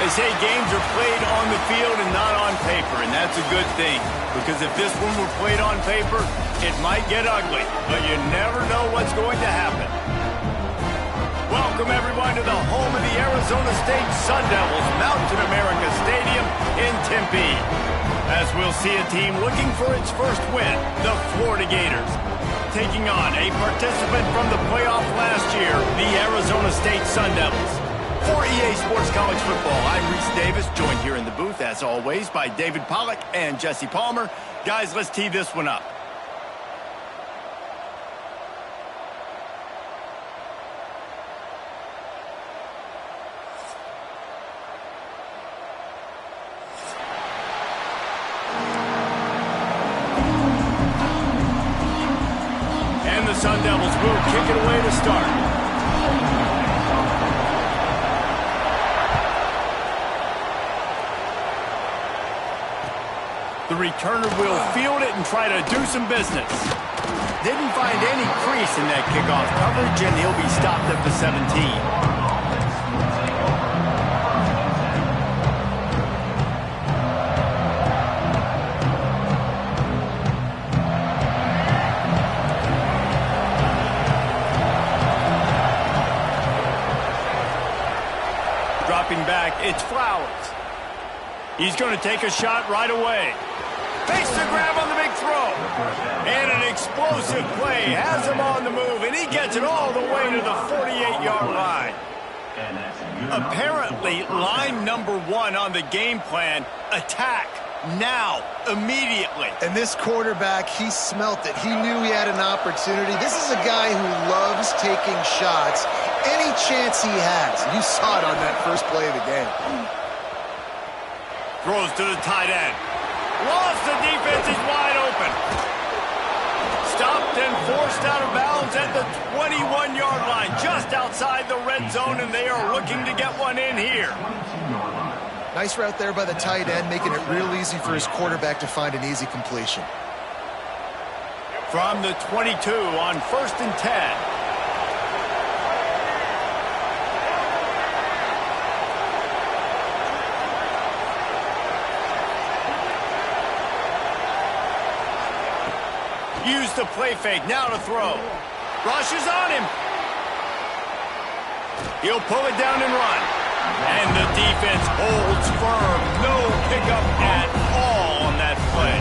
They say games are played on the field and not on paper, and that's a good thing. Because if this one were played on paper, it might get ugly, but you never know what's going to happen. Welcome, everyone, to the home of the Arizona State Sun Devils, Mountain America Stadium in Tempe. As we'll see a team looking for its first win, the Florida Gators, taking on a participant from the playoff last year, the Arizona State Sun Devils. For EA Sports College Football, I'm Reese Davis, joined here in the booth, as always, by David Pollack and Jesse Palmer. Guys, let's tee this one up. And the Sun Devils will kick it away to start. The returner will field it and try to do some business. Didn't find any crease in that kickoff coverage, and he'll be stopped at the 17. Dropping back, it's Flowers. He's going to take a shot right away. Fakes the grab on the big throw. And an explosive play. Has him on the move, and he gets it all the way to the 48-yard line. Apparently, line number one on the game plan, attack. Now, immediately. And this quarterback, he smelt it. He knew he had an opportunity. This is a guy who loves taking shots any chance he has. You saw it on that first play of the game. Throws to the tight end. Lost, the defense is wide open. Stopped and forced out of bounds at the 21-yard line, just outside the red zone, and they are looking to get one in here. Nice route there by the tight end, making it real easy for his quarterback to find an easy completion. From the 22 on 1st and 10. Use the play fake, now to throw. Rushes on him. He'll pull it down and run. And the defense holds firm. No pickup at all on that play.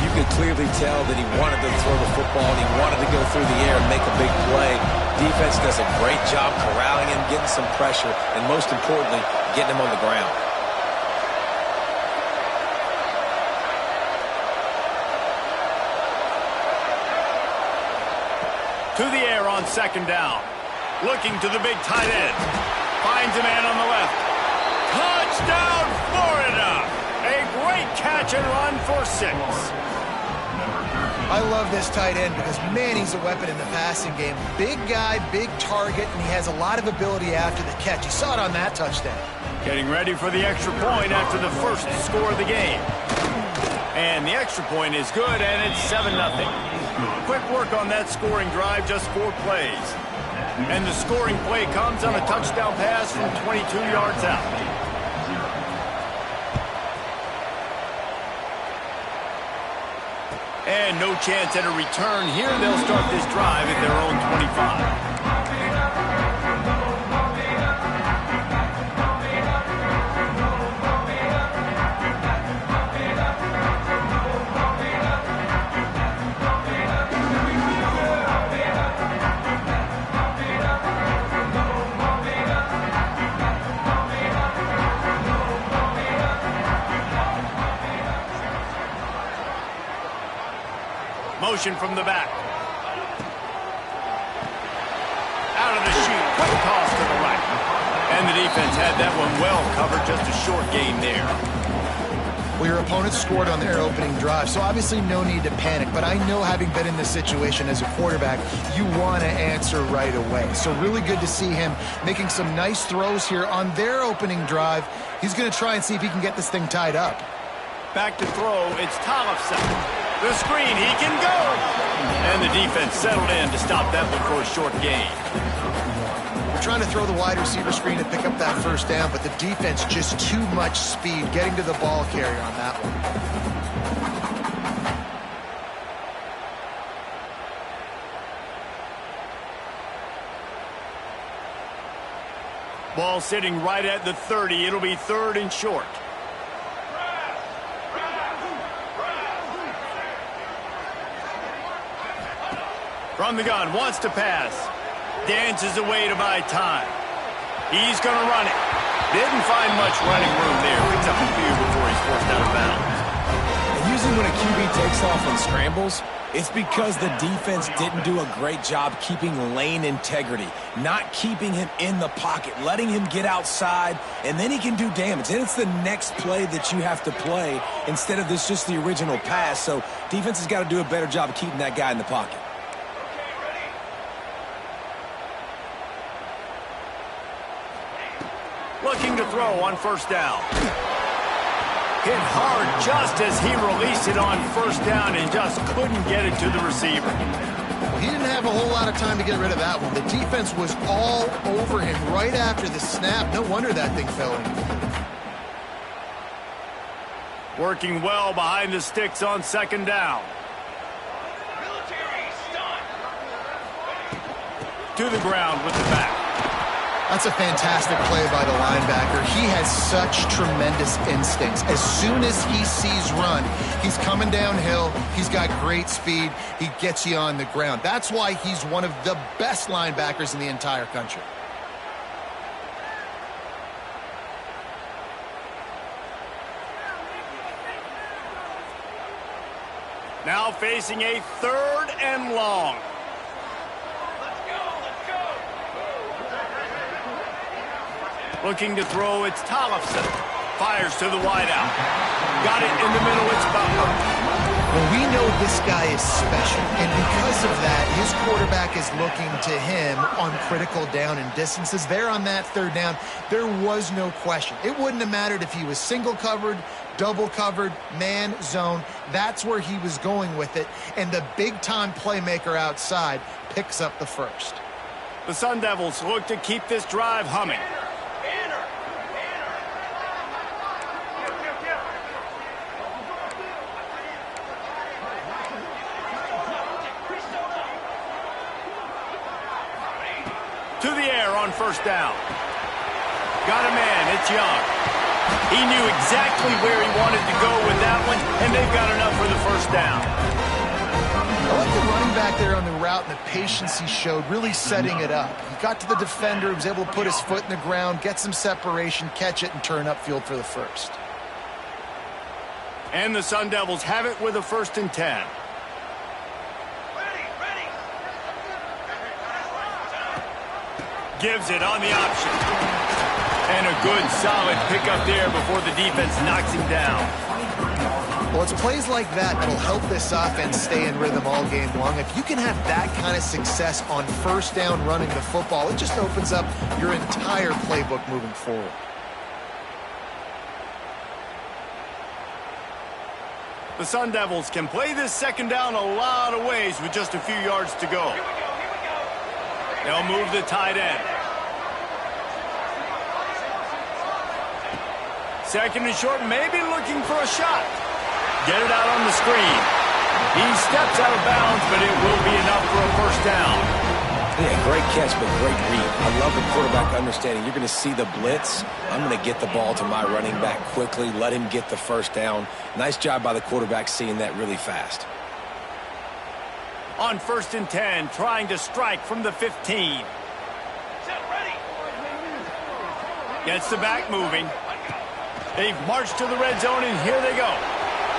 You could clearly tell that he wanted to throw the football and he wanted to go through the air and make a big play. Defense does a great job corralling him, getting some pressure, and most importantly, getting him on the ground. To the air on 2nd down. Looking to the big tight end. Finds a man on the left. Touchdown, Florida! A great catch and run for 6. I love this tight end because, man, he's a weapon in the passing game. Big guy, big target, and he has a lot of ability after the catch. You saw it on that touchdown. Getting ready for the extra point after the first score of the game. And the extra point is good, and it's 7-0. Quick work on that scoring drive, just 4 plays. And the scoring play comes on a touchdown pass from 22 yards out. And no chance at a return here. They'll start this drive at their own 25. Motion from the back. Out of the chute. Quick toss to the right. And the defense had that one well covered. Just a short gain there. Well, your opponent scored on their opening drive, so obviously no need to panic. But I know, having been in this situation as a quarterback, you want to answer right away. So really good to see him making some nice throws here on their opening drive. He's going to try and see if he can get this thing tied up. Back to throw. It's Tollefson. The screen, he can go! And the defense settled in to stop that one for a short gain. trying to throw the wide receiver screen to pick up that first down, but the defense just too much speed getting to the ball carrier on that one. Ball sitting right at the 30. It'll be 3rd and short. From the gun, wants to pass. Dances away to buy time. He's going to run it. Didn't find much running room there. Picks up a few before he's forced out of bounds. And usually when a QB takes off and scrambles, it's because the defense didn't do a great job keeping lane integrity, not keeping him in the pocket, letting him get outside, and then he can do damage. Then it's the next play that you have to play instead of this just the original pass. So defense has got to do a better job of keeping that guy in the pocket. Looking to throw on first down. Hit hard just as he released it on first down and just couldn't get it to the receiver. Well, he didn't have a whole lot of time to get rid of that one. The defense was all over him right after the snap. No wonder that thing fell in. Working well behind the sticks on second down. To the ground with the back. That's a fantastic play by the linebacker. He has such tremendous instincts. As soon as he sees run, he's coming downhill. He's got great speed. He gets you on the ground. That's why he's one of the best linebackers in the entire country. Now facing a 3rd and long. Looking to throw, it's Tollefson. Fires to the wideout. Got it in the middle, it's Butler. Well, we know this guy is special, and because of that, his quarterback is looking to him on critical down and distances. There on that 3rd down, there was no question. It wouldn't have mattered if he was single covered, double covered, man, zone. That's where he was going with it, and the big-time playmaker outside picks up the first. The Sun Devils look to keep this drive humming. To the air on first down. Got a man, it's Young. He knew exactly where he wanted to go with that one, and they've got enough for the first down. I like the running back there on the route and the patience he showed, really setting it up. He got to the defender, he was able to put his foot in the ground, get some separation, catch it, and turn upfield for the first. And the Sun Devils have it with a 1st and 10. Gives it on the option. And a good, solid pickup there before the defense knocks him down. Well, it's plays like that that'll help this offense stay in rhythm all game long. If you can have that kind of success on first down running the football, it just opens up your entire playbook moving forward. The Sun Devils can play this second down a lot of ways with just a few yards to go. They'll move the tight end. Second and short, maybe looking for a shot. Get it out on the screen. He steps out of bounds, but it will be enough for a first down. Yeah, great catch, but great read. I love the quarterback understanding. You're going to see the blitz. I'm going to get the ball to my running back quickly, let him get the first down. Nice job by the quarterback seeing that really fast. On 1st and 10, trying to strike from the 15. Gets the back moving. They've marched to the red zone, and here they go.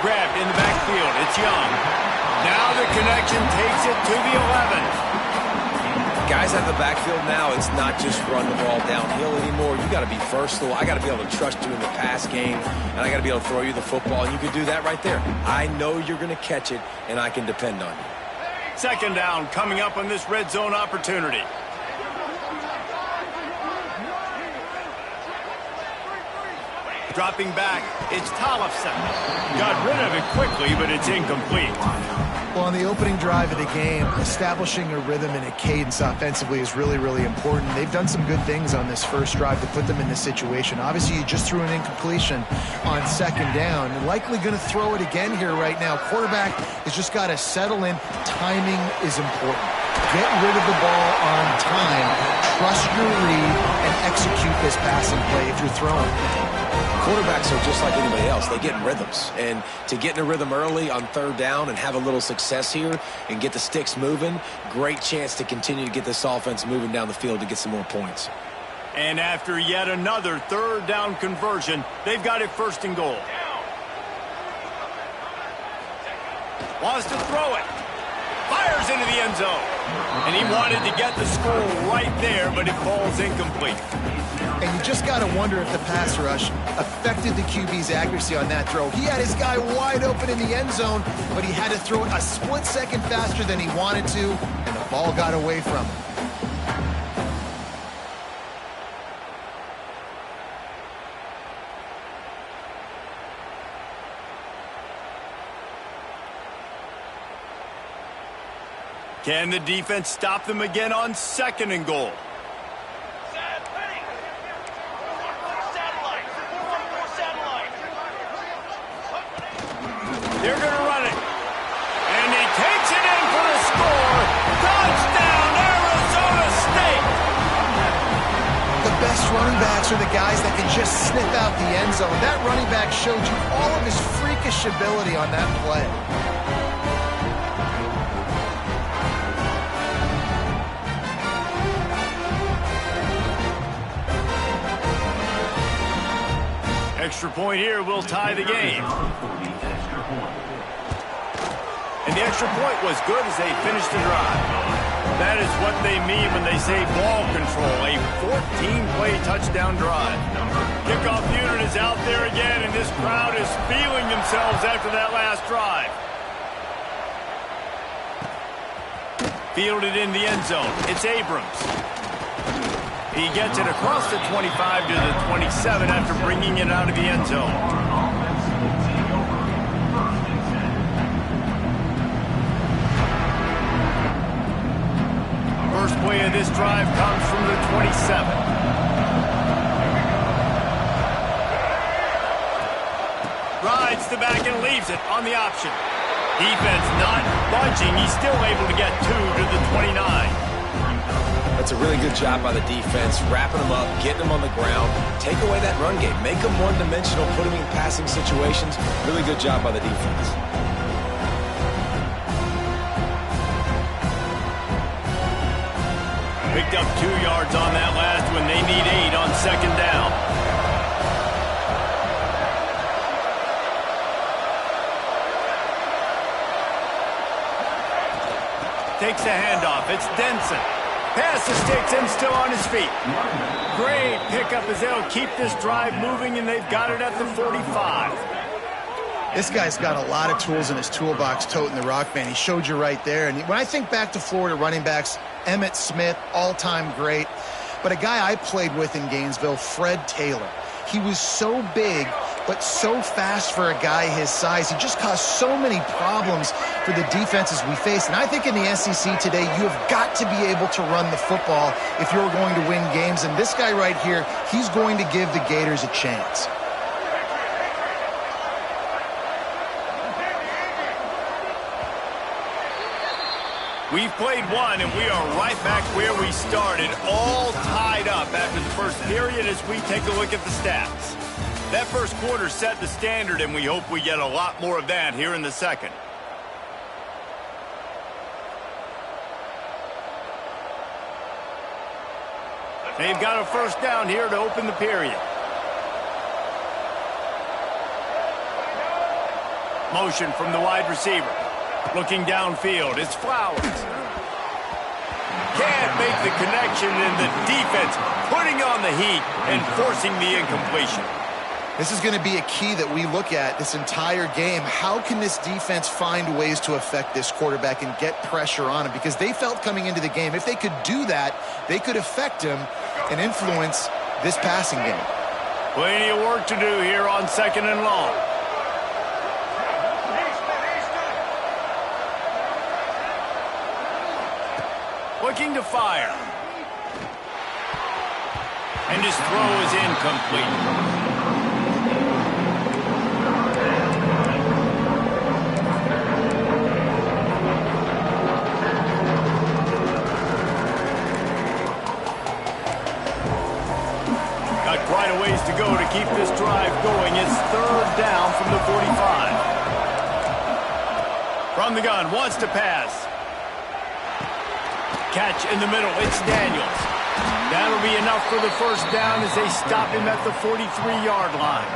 Grabbed in the backfield. It's Young. Now the connection takes it to the 11. Guys out of the backfield now, it's not just run the ball downhill anymore. You got to be versatile. I got to be able to trust you in the pass game, and I got to be able to throw you the football, and you can do that right there. I know you're going to catch it, and I can depend on you. Second down coming up on this red zone opportunity. Dropping back, it's Tollefson. Got rid of it quickly, but it's incomplete. Well, on the opening drive of the game, establishing a rhythm and a cadence offensively is really, really important. They've done some good things on this first drive to put them in this situation. Obviously, you just threw an incompletion on second down. You're likely going to throw it again here right now. Quarterback has just got to settle in. Timing is important. Get rid of the ball on time. Trust your read and execute this passing play if you're throwing. Quarterbacks are just like anybody else. They get in rhythms. And to get in a rhythm early on third down and have a little success here and get the sticks moving, great chance to continue to get this offense moving down the field to get some more points. And after yet another third down conversion, they've got it first and goal. Wants to throw it. Fires into the end zone. And he wanted to get the score right there, but it falls incomplete. And you just got to wonder if the pass rush affected the QB's accuracy on that throw. He had his guy wide open in the end zone, but he had to throw it a split second faster than he wanted to, and the ball got away from him. Can the defense stop them again on second and goal? They're going to run it. And he takes it in for the score. Touchdown, Arizona State. The best running backs are the guys that can just sniff out the end zone. That running back showed you all of his freakish ability on that play. Extra point here will tie the game. And the extra point was good as they finished the drive. That is what they mean when they say ball control, a 14-play touchdown drive. Kickoff unit is out there again, and this crowd is feeling themselves after that last drive. Fielded in the end zone. It's Abrams. He gets it across the 25 to the 27 after bringing it out of the end zone. First play of this drive comes from the 27. Rides the back and leaves it on the option. Defense not budging. He's still able to get 2 to the 29. That's a really good job by the defense, wrapping them up, getting them on the ground, take away that run game, make them one-dimensional, put them in passing situations. Really good job by the defense. Picked up 2 yards on that last one. They need 8 on second down. Takes a handoff. It's Denson. Pass the sticks and still on his feet. Great pickup as they'll keep this drive moving, and they've got it at the 45. This guy's got a lot of tools in his toolbox toting the rock band. He showed you right there. And when I think back to Florida running backs, Emmitt Smith, all-time great. But a guy I played with in Gainesville, Fred Taylor. He was so big, but so fast for a guy his size. He just caused so many problems for the defenses we face. And I think in the SEC today, you have got to be able to run the football if you're going to win games. And this guy right here, he's going to give the Gators a chance. We've played one, and we are right back where we started, all tied up after the first period as we take a look at the stats. That first quarter set the standard, and we hope we get a lot more of that here in the second. They've got a first down here to open the period. Motion from the wide receiver. Looking downfield, it's Flowers. Can't make the connection, and the defense putting on the heat and forcing the incompletion. This is going to be a key that we look at this entire game. How can this defense find ways to affect this quarterback and get pressure on him? Because they felt coming into the game, if they could do that, they could affect him and influence this passing game. Plenty of work to do here on second and long. looking to fire. And his throw is incomplete. Quite a ways to go to keep this drive going. It's third down from the 45. From the gun, wants to pass. Catch in the middle, it's Daniels. That'll be enough for the first down as they stop him at the 43-yard line.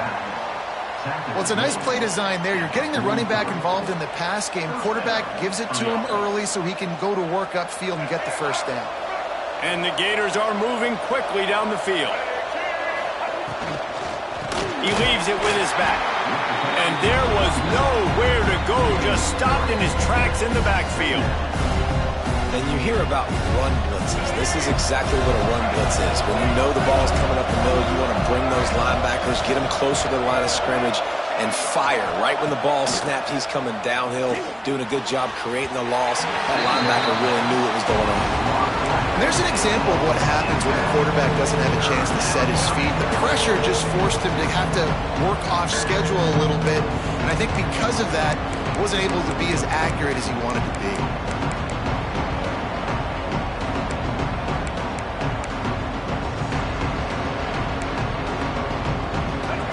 Well, it's a nice play design there. You're getting the running back involved in the pass game. Quarterback gives it to him early so he can go to work upfield and get the first down. And the Gators are moving quickly down the field. He leaves it with his back. And there was nowhere to go, just stopped in his tracks in the backfield. And you hear about run blitzes. This is exactly what a run blitz is. When you know the ball is coming up the middle, you want to bring those linebackers, get them closer to the line of scrimmage, and fire. Right when the ball snapped, he's coming downhill, doing a good job creating the loss. That linebacker really knew what was going on. There's an example of what happens when the quarterback doesn't have a chance to set his feet. The pressure just forced him to have to work off schedule a little bit. And I think because of that, he wasn't able to be as accurate as he wanted to be.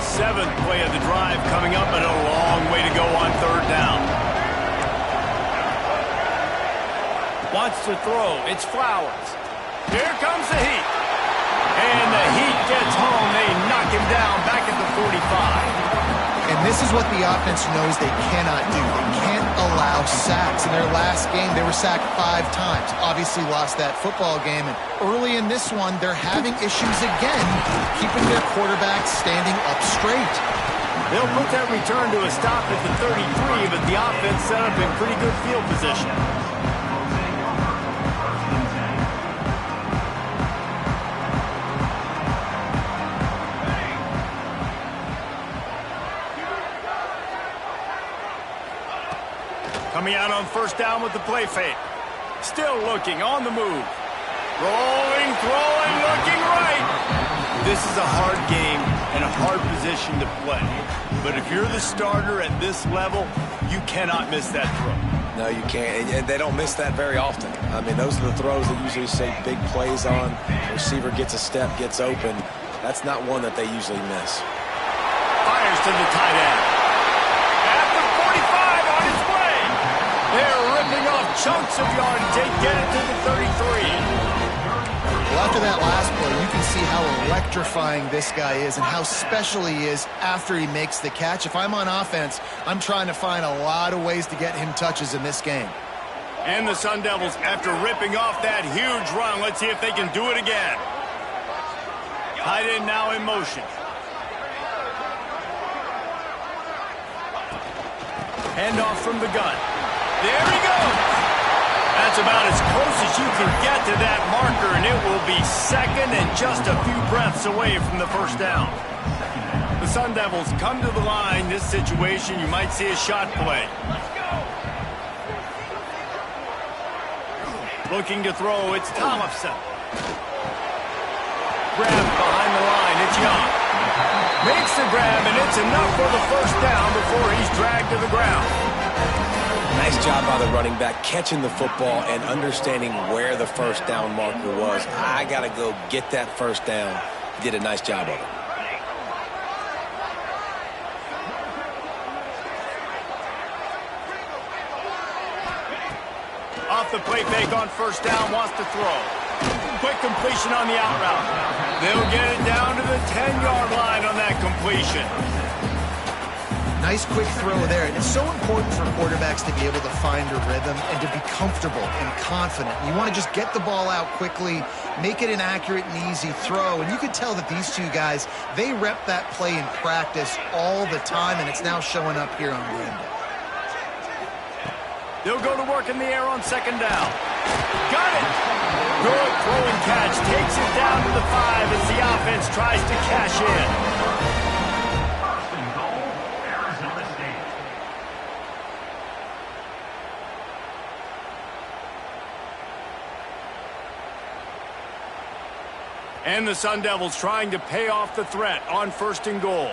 Seventh play of the drive coming up, and a long way to go on third down. Wants to throw. It's Flowers. Here comes the Heat. And the Heat gets home. They knock him down back at the 45. And this is what the offense knows they cannot do. They can't allow sacks. In their last game, they were sacked 5 times. Obviously lost that football game. And early in this one, they're having issues again, keeping their quarterback standing up straight. They'll put that return to a stop at the 33, but the offense set up in pretty good field position. Coming out on first down with the play fake. Still looking, on the move. Rolling, throwing, looking right. This is a hard game and a hard position to play. But if you're the starter at this level, you cannot miss that throw. No, you can't. And they don't miss that very often. I mean, those are the throws that usually say big plays on. The receiver gets a step, gets open. That's not one that they usually miss. Fires to the tight end. At the 45 on his way. They're ripping off chunks of yardage. They get it to the 33. Well, after that last play, you can see how electrifying this guy is and how special he is after he makes the catch. If I'm on offense, I'm trying to find a lot of ways to get him touches in this game. And the Sun Devils, after ripping off that huge run, let's see if they can do it again. Tight end now in motion. Handoff from the gun. There he goes. That's about as close as you can get to that marker, and it will be second and just a few breaths away from the first down. The Sun Devils come to the line. This situation, you might see a shot play. Looking to throw, it's Tollefson. Grab behind the line, it's Young. Makes the grab, and it's enough for the first down before he's dragged to the ground. Nice job by the running back, catching the football and understanding where the first down marker was. I got to go get that first down. He did a nice job of it. Off the play fake on first down, wants to throw. Quick completion on the out route. They'll get it down to the 10-yard line on that completion. Nice quick throw there. And it's so important for quarterbacks to be able to find a rhythm and to be comfortable and confident. You want to just get the ball out quickly, make it an accurate and easy throw. And you can tell that these two guys, they rep that play in practice all the time, and it's now showing up here on game day. They'll go to work in the air on second down. Got it! Good throw and catch. Takes it down to the 5 as the offense tries to cash in. And the Sun Devils trying to pay off the threat on 1st and goal.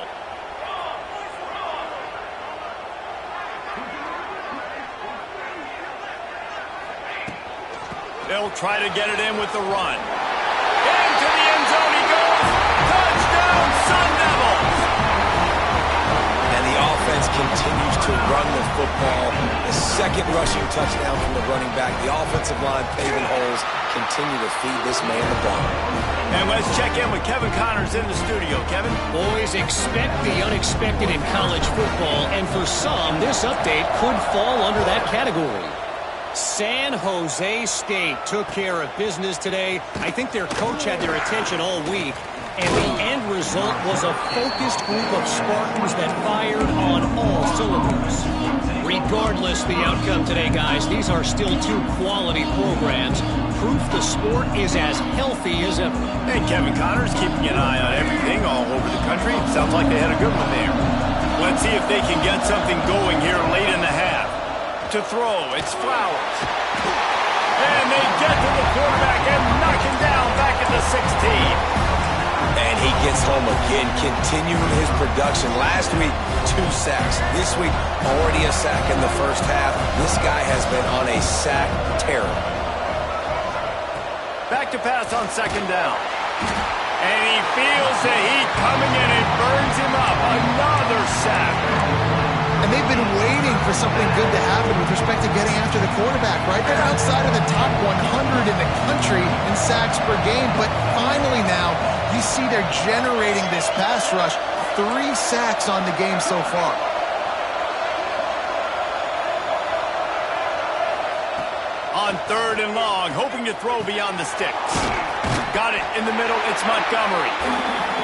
They'll try to get it in with the run. Into the end zone he goes. Touchdown, Sun Devils! And the offense continues to run the football. The second rushing touchdown from the running back. The offensive line paving holes. Continue to feed this man the ball. And let's check in with Kevin Connors in the studio. Kevin? Boys, expect the unexpected in college football, and for some, this update could fall under that category. San Jose State took care of business today. I think their coach had their attention all week, and the end result was a focused group of Spartans that fired on all cylinders. Regardless the outcome today, guys, these are still two quality programs. Proof the sport is as healthy as ever. And Kevin Connors keeping an eye on everything all over the country. Sounds like they had a good one there. Let's see if they can get something going here late in the half. To throw, it's Flowers. And they get to the quarterback and knock him down back at the 16. And he gets home again, continuing his production. Last week, 2 sacks. This week, already a sack in the first half. This guy has been on a sack terror. Back to pass on 2nd down. And he feels the heat coming in and burns him up. Another sack. And they've been waiting for something good to happen with respect to getting after the quarterback, right? They're outside of the top 100 in the country in sacks per game, but finally now you see they're generating this pass rush. 3 sacks on the game so far. On 3rd and long, hoping to throw beyond the sticks. Got it in the middle, it's Montgomery.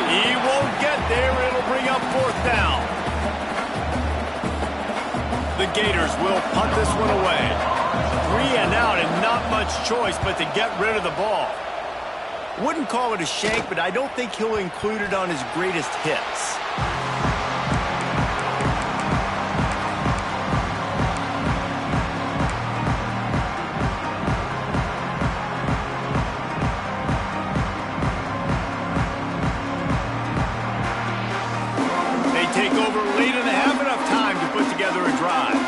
He won't get there, it'll bring up 4th down. The Gators will punt this one away. 3 and out and not much choice but to get rid of the ball. Wouldn't call it a shank, but I don't think he'll include it on his greatest hits. They take over late in the half, enough time to put together a drive.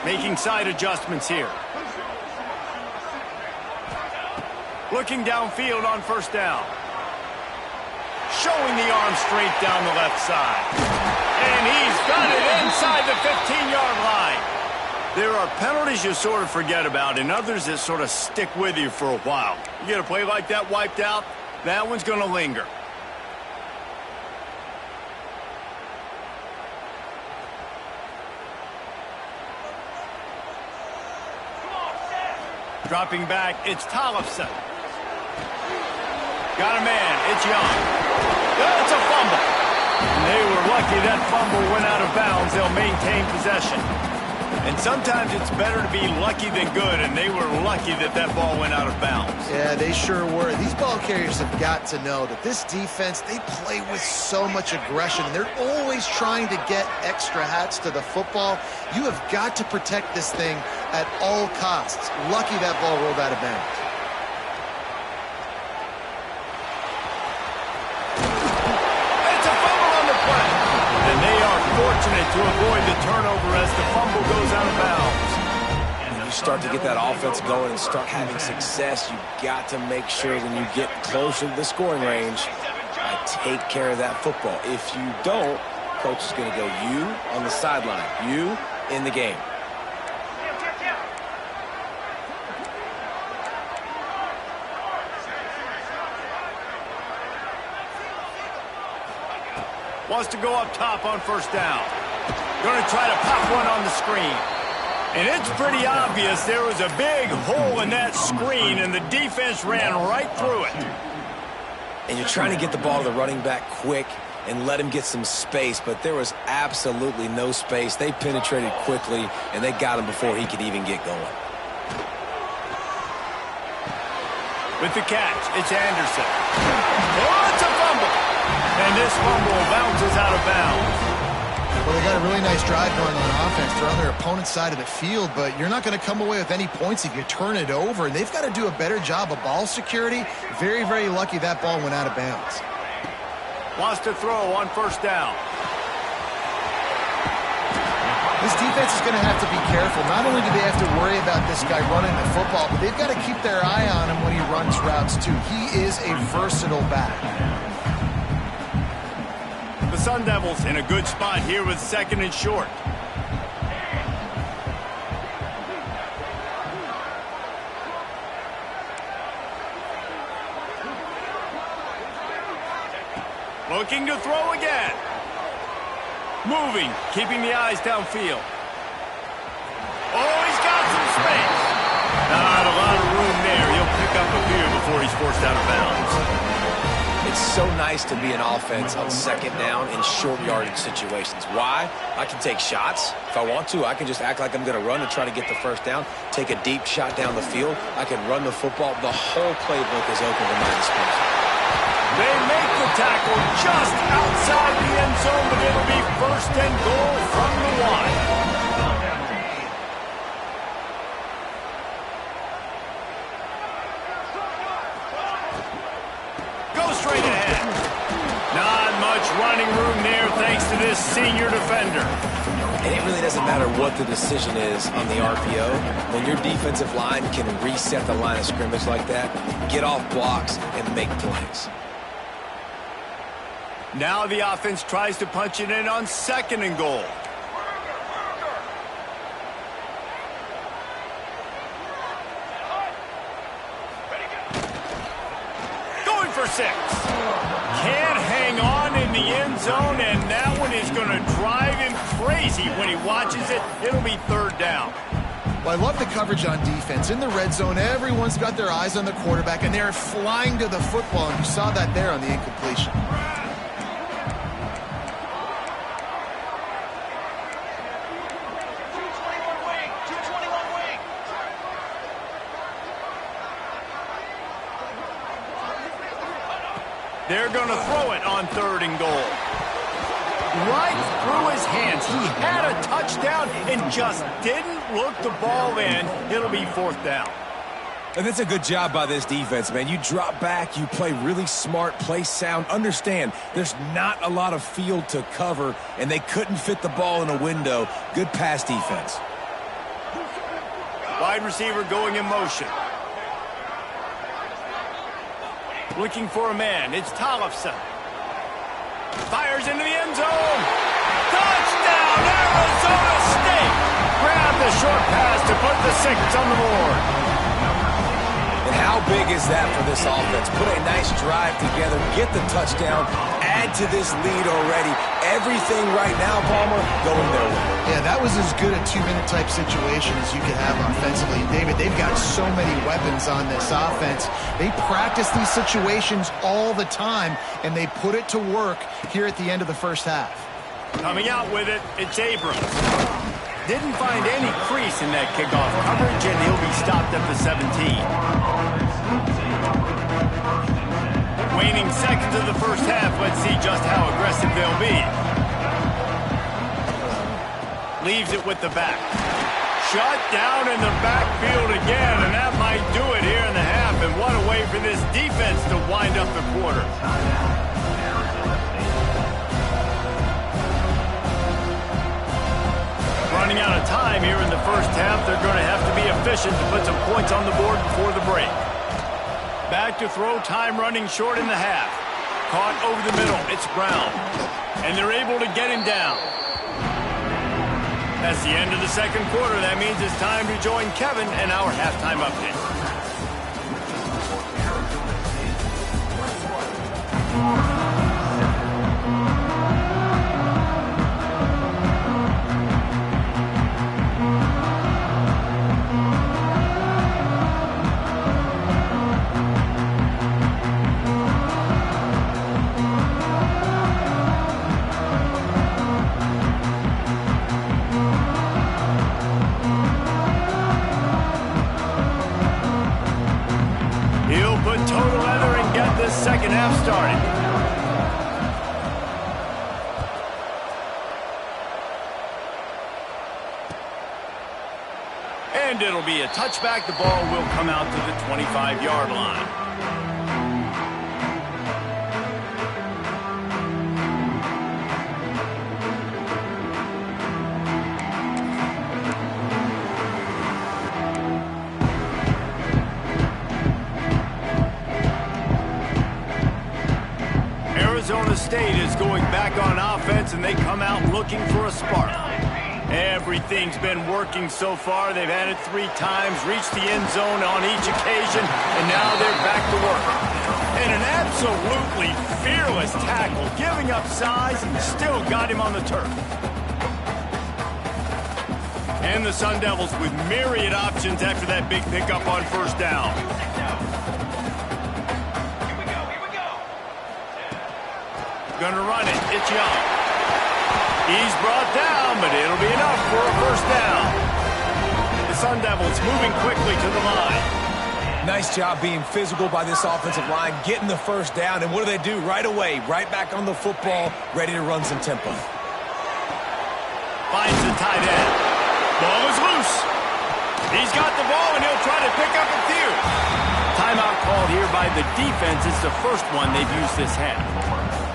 Making side adjustments here. Looking downfield on 1st down. Showing the arm strength down the left side. And he's got it inside the 15-yard line. There are penalties you sort of forget about and others that sort of stick with you for a while. You get a play like that wiped out, that one's going to linger. Dropping back, it's Tollefson. Got a man, it's Young. It's a fumble. And they were lucky that fumble went out of bounds. They'll maintain possession. And sometimes it's better to be lucky than good, and they were lucky that that ball went out of bounds. Yeah, they sure were. These ball carriers have got to know that this defense, they play with so much aggression, and they're always trying to get extra hats to the football. You have got to protect this thing at all costs. Lucky that ball rolled out of bounds. It's a fumble on the play. And they are fortunate to avoid the turnover as the fumble goes out of bounds. When you start to get that offense going and start having success, you've got to make sure when you get closer to the scoring range, take care of that football. If you don't, coach is going to go, you on the sideline, you in the game. Wants to go up top on 1st down. Going to try to pop one on the screen. And it's pretty obvious there was a big hole in that screen, and the defense ran right through it. And you're trying to get the ball to the running back quick and let him get some space, but there was absolutely no space. They penetrated quickly, and they got him before he could even get going. With the catch, it's Anderson. Oh, it's a fumble. And this fumble bounces out of bounds. Well, they got a really nice drive going on offense. They're on their opponent's side of the field, but you're not going to come away with any points if you turn it over. And they've got to do a better job of ball security. Very, very lucky that ball went out of bounds. Wants to throw on first down. This defense is going to have to be careful. Not only do they have to worry about this guy running the football, but they've got to keep their eye on him when he runs routes too. He is a versatile back. The Sun Devils in a good spot here with second and short. Looking to throw again. Moving, keeping the eyes downfield. Oh, he's got some space. Not a lot of room there. He'll pick up a few before he's forced out of bounds. It's so nice to be an offense on second down in short yardage situations. Why? I can take shots. If I want to, I can just act like I'm going to run and try to get the first down, take a deep shot down the field. I can run the football. The whole playbook is open to my disposal. They make the tackle just outside the end zone, but it'll be first and goal from the line. Go straight ahead. Not much running room there thanks to this senior defender. And it really doesn't matter what the decision is on the RPO. When your defensive line can reset the line of scrimmage like that, get off blocks and make plays. Now the offense tries to punch it in on second and goal. Going for 6. Can't hang on in the end zone, and that one is going to drive him crazy when he watches it. It'll be third down. Well, I love the coverage on defense. In the red zone, everyone's got their eyes on the quarterback, and they're flying to the football, and you saw that there on the incompletion. They're going to throw it on third and goal. Right through his hands. He had a touchdown and just didn't look the ball in. It'll be fourth down. And that's a good job by this defense, man. You drop back, you play really smart, play sound. Understand, there's not a lot of field to cover, and they couldn't fit the ball in a window. Good pass defense. Wide receiver going in motion. Looking for a man. It's Tollefson. Fires into the end zone. Touchdown, Arizona State. Grab the short pass to put the 6 on the board. And how big is that for this offense? Put a nice drive together, get the touchdown, add to this lead already. Everything right now, Palmer, going their way. Yeah, that was as good a 2-minute type situation as you could have offensively. And David, they've got so many weapons on this offense. They practice these situations all the time, and they put it to work here at the end of the first half. Coming out with it, it's Abrams. Didn't find any crease in that kickoff coverage, and he'll be stopped at the 17. Waning seconds of the first half. Let's see just how aggressive they'll be. Leaves it with the back. Shut down in the backfield again, and that might do it here in the half. And what a way for this defense to wind up the quarter. Running out of time here in the first half. They're going to have to be efficient to put some points on the board before the break. Back to throw, time running short in the half. Caught over the middle. It's Brown. And they're able to get him down. That's the end of the second quarter. That means it's time to join Kevin and our halftime update. Second half started. And it'll be a touchback. The ball will come out to the 25-yard line. Arizona State is going back on offense, and they come out looking for a spark. Everything's been working so far. They've had it 3 times, reached the end zone on each occasion, and now they're back to work. And an absolutely fearless tackle, giving up size, and still got him on the turf. And the Sun Devils with myriad options after that big pickup on first down. Gonna run it. It's Young. He's brought down, but it'll be enough for a first down. The Sun Devils moving quickly to the line. Nice job being physical by this offensive line, getting the first down, and what do? Right away, right back on the football, ready to run some tempo. Finds the tight end. Ball is loose. He's got the ball, and he'll try to pick up a few. Timeout called here by the defense. It's the first one they've used this half.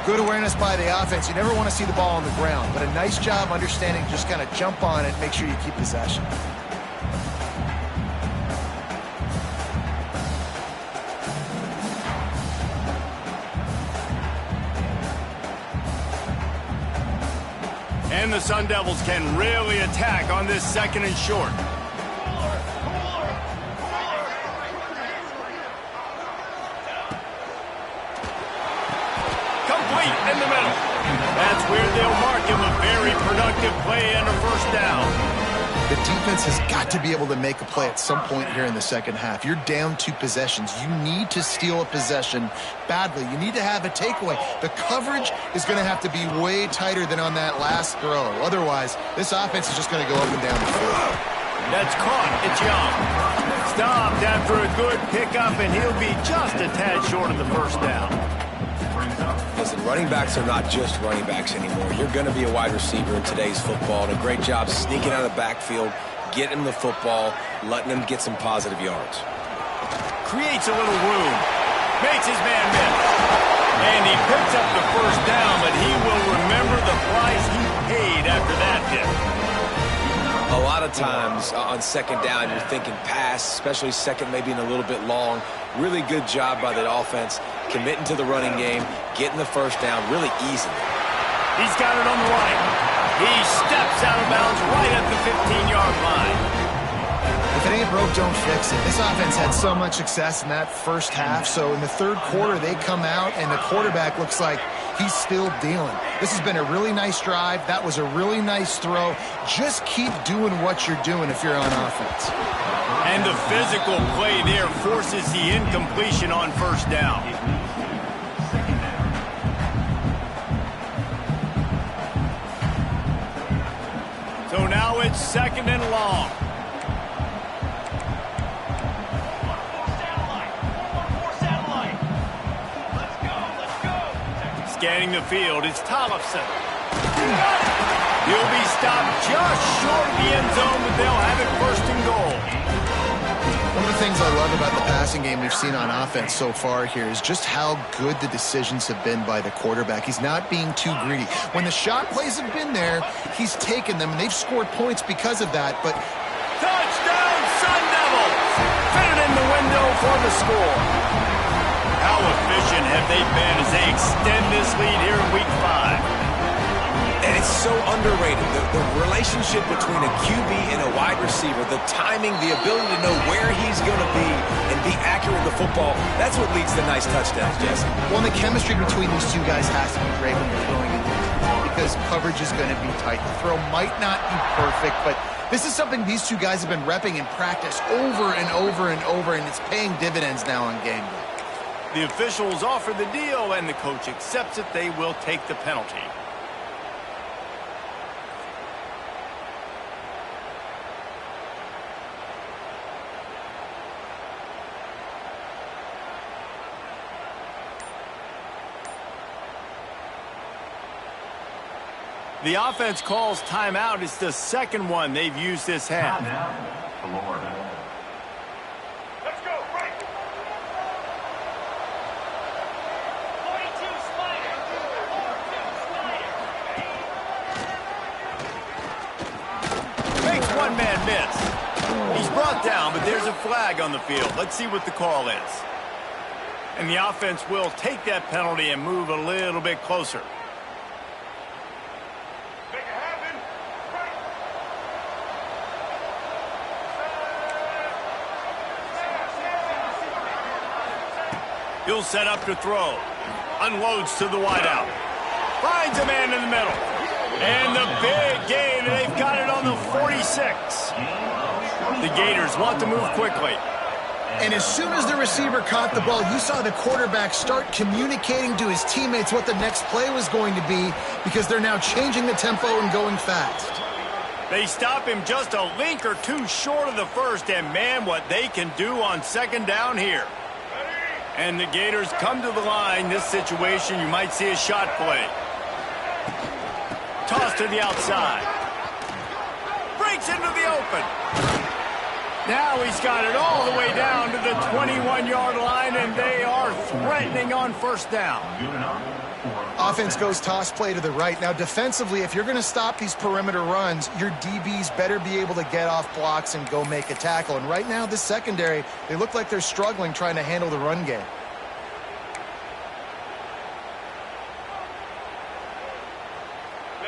Good awareness by the offense. You never want to see the ball on the ground, but a nice job understanding just kind of jump on it, make sure you keep possession. And the Sun Devils can really attack on this second and short. In the middle. That's where they'll mark him. A very productive play and a first down. The defense has got to be able to make a play at some point here in the second half. You're down 2 possessions. You need to steal a possession badly. You need to have a takeaway. The coverage is going to have to be way tighter than on that last throw. Otherwise, this offense is just going to go up and down the field. That's caught. It's Young. Stopped after a good pickup, and he'll be just a tad short of the first down. Listen, running backs are not just running backs anymore. You're going to be a wide receiver in today's football, and a great job sneaking out of the backfield, getting him the football, letting him get some positive yards. Creates a little room. Makes his man miss. And he picks up the first down, but he will remember the price he paid after that hit. A lot of times on second down, you're thinking pass, especially second maybe in a little bit long. Really good job by the offense, committing to the running game, getting the first down, really easy. He's got it on the right. He steps out of bounds right at the 15-yard line. If it ain't broke, don't fix it. This offense had so much success in that first half, so in the third quarter they come out and the quarterback looks like he's still dealing. This has been a really nice drive. That was a really nice throw. Just keep doing what you're doing if you're on offense. And the physical play there forces the incompletion on first down. So now it's second and long. Scanning the field, it's Tollefson. He'll be stopped just short of the end zone, but they'll have it first and goal. One of the things I love about the passing game we've seen on offense so far here is just how good the decisions have been by the quarterback. He's not being too greedy. When the shot plays have been there, he's taken them, and they've scored points because of that. But touchdown, Sun Devils! Fit it in the window for the score. How efficient have they been as they extend this lead here in Week 5? And it's so underrated. The relationship between a QB and a wide receiver, the timing, the ability to know where he's going to be and be accurate with the football, that's what leads to nice touchdowns, Jesse. Well, the chemistry between these two guys has to be great when you're throwing it because coverage is going to be tight. The throw might not be perfect, but this is something these two guys have been repping in practice over and over and over, and it's paying dividends now on game day. The officials offer the deal, and the coach accepts it. They will take the penalty. The offense calls timeout. It's the second one they've used this half. Let's go, right. 42 Slider. 42 Slider. Makes one man miss. He's brought down, but there's a flag on the field. Let's see what the call is. And the offense will take that penalty and move a little bit closer. Make it happen. Right. He'll set up to throw. Unloads to the wideout. Finds a man in the middle. And the big gain. They've got it on the 46. The Gators want to move quickly. And as soon as the receiver caught the ball, you saw the quarterback start communicating to his teammates what the next play was going to be, because they're now changing the tempo and going fast. They stop him just a link or two short of the first, and man, what they can do on second down here. And the Gators come to the line. This situation, you might see a shot play. Toss to the outside. Breaks into the open. Now he's got it all the way down to the 21-yard line, and they are threatening on first down. Offense goes toss play to the right. Now, defensively, if you're going to stop these perimeter runs, your DBs better be able to get off blocks and go make a tackle. And right now, this secondary, they look like they're struggling trying to handle the run game.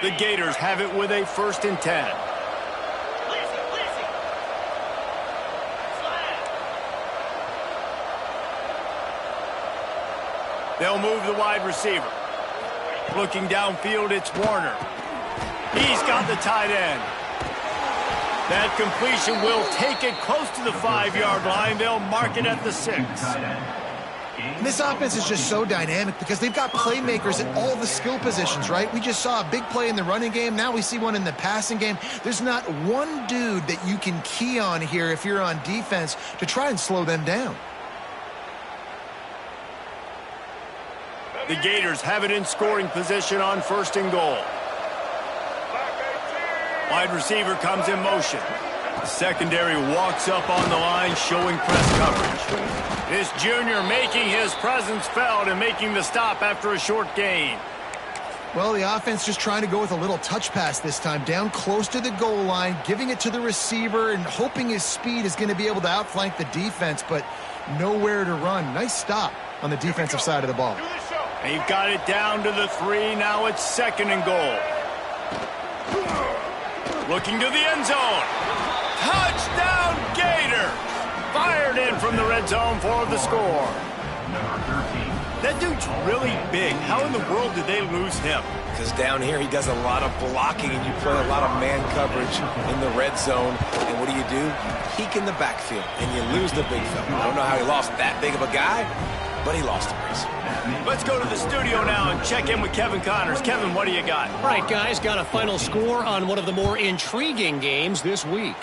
The Gators have it with a 1st and 10. They'll move the wide receiver. Looking downfield, it's Warner. He's got the tight end. That completion will take it close to the 5-yard line. They'll mark it at the 6. And this offense is just so dynamic because they've got playmakers at all the skill positions, right? We just saw a big play in the running game. Now we see one in the passing game. There's not one dude that you can key on here if you're on defense to try and slow them down. The Gators have it in scoring position on 1st and goal. Wide receiver comes in motion. The secondary walks up on the line, showing press coverage. This junior making his presence felt and making the stop after a short gain. Well, the offense just trying to go with a little touch pass this time, down close to the goal line, giving it to the receiver and hoping his speed is going to be able to outflank the defense, but nowhere to run. Nice stop on the defensive side of the ball. They've got it down to the 3. Now it's 2nd and goal. Looking to the end zone. Touchdown, Gators! Fired in from the red zone for the score. That dude's really big. How in the world did they lose him? Because down here he does a lot of blocking, and you play a lot of man coverage in the red zone. And what do? Peek in the backfield, and you lose the big fella. I don't know how he lost that big of a guy, but he lost a race. Let's go to the studio now and check in with Kevin Connors. Kevin, what do you got? All right, guys, got a final score on one of the more intriguing games this week.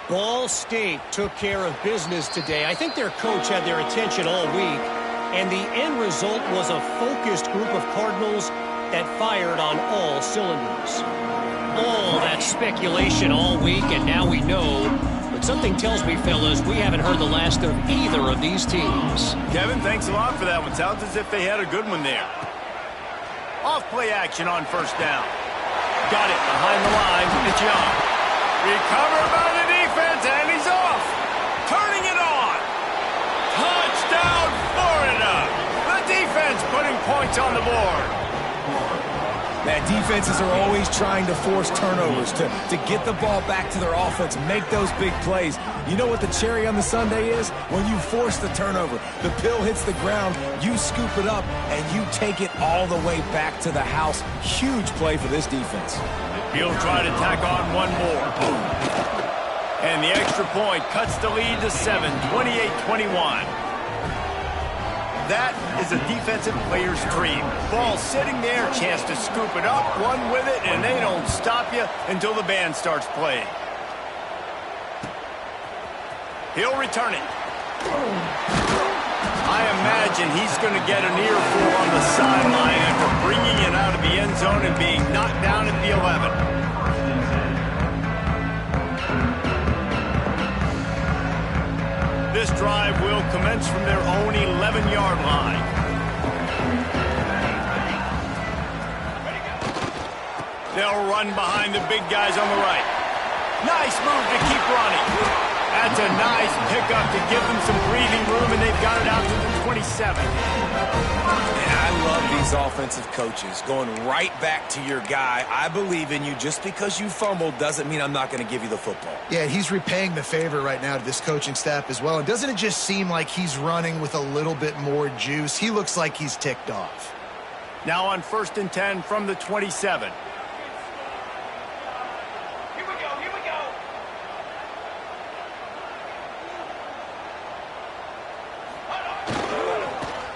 Ball State took care of business today. I think their coach had their attention all week, and the end result was a focused group of Cardinals that fired on all cylinders. All that speculation all week, and now we know. But something tells me, fellas, we haven't heard the last of either of these teams. Kevin, thanks a lot for that one. Sounds as if they had a good one there. Off-play action on 1st down. Got it behind the line. It's Young. Recovered by the defense, and he's off. Turning it on. Touchdown, Florida. The defense putting points on the board. Man, defenses are always trying to force turnovers to get the ball back to their offense, make those big plays. You know what the cherry on the sundae is? When you force the turnover, the pill hits the ground, you scoop it up, and you take it all the way back to the house. Huge play for this defense. He'll try to tack on one more. And the extra point cuts the lead to 7, 28-21. That is a defensive player's dream. Ball sitting there, chance to scoop it up, run with it, and they don't stop you until the band starts playing. He'll return it. I imagine he's going to get an earful on the sideline after bringing it out of the end zone and being knocked down at the 11. This drive will commence from their own 11-yard line. They'll run behind the big guys on the right. Nice move to keep running. That's a nice pickup to give them some breathing room, and they've got it out to the 27. And I love these offensive coaches going right back to your guy. I believe in you. Just because you fumbled doesn't mean I'm not going to give you the football. Yeah, he's repaying the favor right now to this coaching staff as well. And doesn't it just seem like he's running with a little bit more juice? He looks like he's ticked off. Now on 1st and 10 from the 27.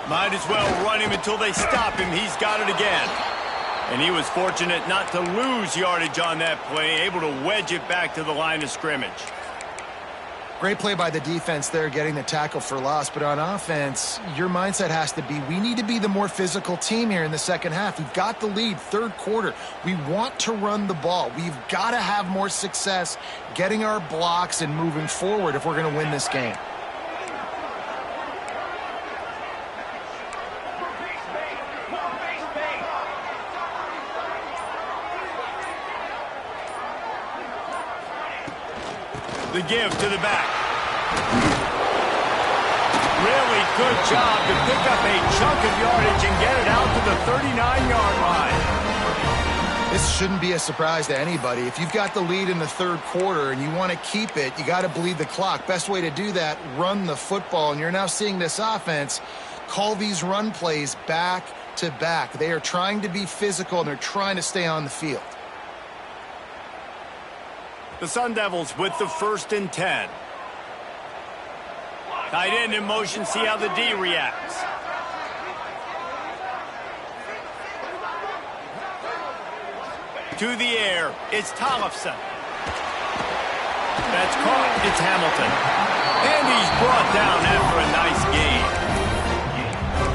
Might as well run him until they stop him. He's got it again. And he was fortunate not to lose yardage on that play, able to wedge it back to the line of scrimmage. Great play by the defense there, getting the tackle for loss. But on offense, your mindset has to be, we need to be the more physical team here in the second half. We've got the lead, third quarter. We want to run the ball. We've got to have more success getting our blocks and moving forward if we're going to win this game. The give to the back. Really good job to pick up a chunk of yardage and get it out to the 39-yard line. This shouldn't be a surprise to anybody. If you've got the lead in the third quarter and you want to keep it, you got to bleed the clock. Best way to do that, run the football. And you're now seeing this offense call these run plays back to back. They are trying to be physical, and they're trying to stay on the field. The Sun Devils with the 1st and 10. Tight end in motion, see how the D reacts. To the air, it's Tollefson. That's caught, it's Hamilton. And he's brought down after a nice gain.